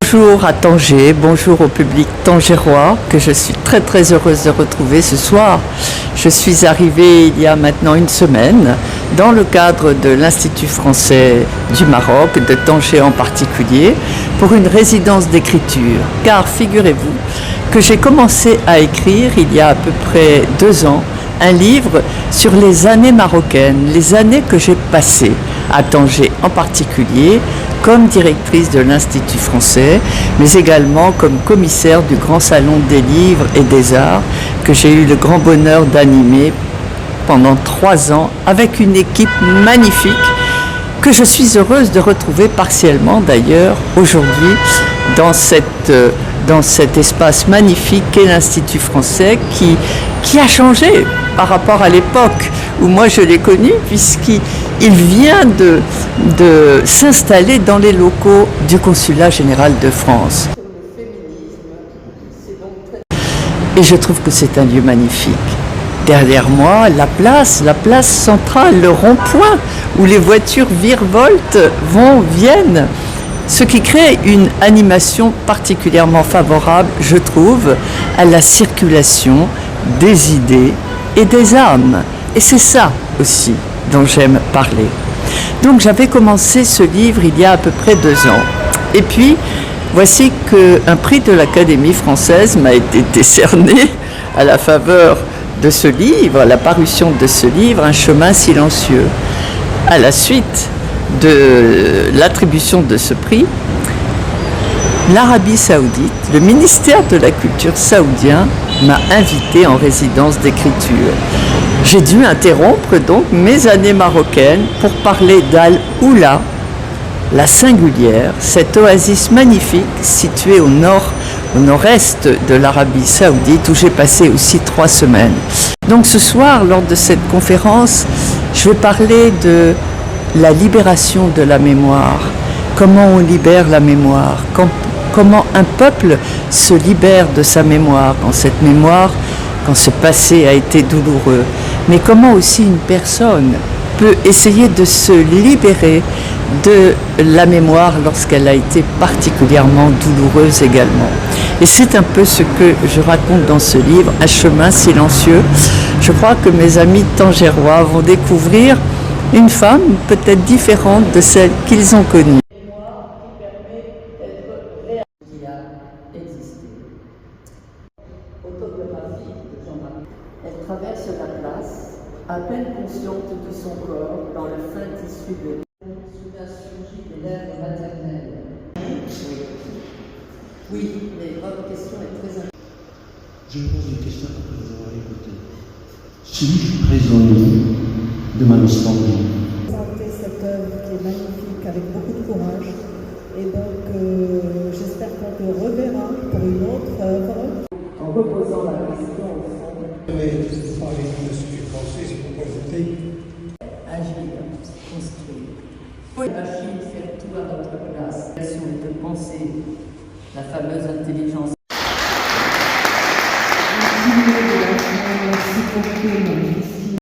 Bonjour à Tanger, bonjour au public tangérois que je suis très très heureuse de retrouver ce soir. Je suis arrivée il y a maintenant une semaine dans le cadre de l'Institut français du Maroc, de Tanger en particulier, pour une résidence d'écriture. Car figurez-vous que j'ai commencé à écrire il y a à peu près 2 ans un livre sur les années marocaines, les années que j'ai passées à Tanger en particulier, comme directrice de l'Institut français, mais également comme commissaire du Grand Salon des livres et des arts que j'ai eu le grand bonheur d'animer pendant 3 ans avec une équipe magnifique que je suis heureuse de retrouver partiellement d'ailleurs aujourd'hui dans cet espace magnifique qu'est l'Institut français qui a changé par rapport à l'époque où moi je l'ai connu, puisqu'il vient de s'installer dans les locaux du Consulat général de France. Et je trouve que c'est un lieu magnifique. Derrière moi, la place centrale, le rond-point où les voitures virevoltent, viennent. Ce qui crée une animation particulièrement favorable, je trouve, à la circulation des idées et des âmes. Et c'est ça aussi dont j'aime parler. Donc j'avais commencé ce livre il y a à peu près 2 ans. Et puis, voici qu'un prix de l'Académie française m'a été décerné à la faveur de ce livre, à la parution de ce livre, Un chemin silencieux. À la suite de l'attribution de ce prix, l'Arabie Saoudite, le ministère de la Culture saoudien m'a invité en résidence d'écriture. J'ai dû interrompre donc mes années marocaines pour parler d'Al-Oula, la Singulière, cette oasis magnifique située au nord-est de l'Arabie Saoudite où j'ai passé aussi 3 semaines. Donc ce soir, lors de cette conférence, je vais parler de la libération de la mémoire, comment on libère la mémoire, comment un peuple se libère de sa mémoire, quand ce passé a été douloureux, mais comment aussi une personne peut essayer de se libérer de la mémoire lorsqu'elle a été particulièrement douloureuse également. Et c'est un peu ce que je raconte dans ce livre, Un chemin silencieux. Je crois que mes amis tangérois vont découvrir une femme peut-être différente de celle qu'ils ont connue. Autobiographie de Jean-Marie. Elle traverse la place, à peine consciente de son corps, dans le fin tissu de soudain surgit des lèvres maternelles. Oui, mais votre question est très importante. Je me pose une question après vous avoir écouté. Suis-je prisonnier de ma nostalgie? Présenter cette œuvre qui est magnifique avec beaucoup de courage. Et donc, j'espère qu'on te reverra pour une autre œuvre. En reposant la question au fond. Mais vous parlez de ce que vous pensez, c'est pourquoi vous votez. Agir, construire. Agir, faire tout à notre place. L'action est de penser la fameuse intelligence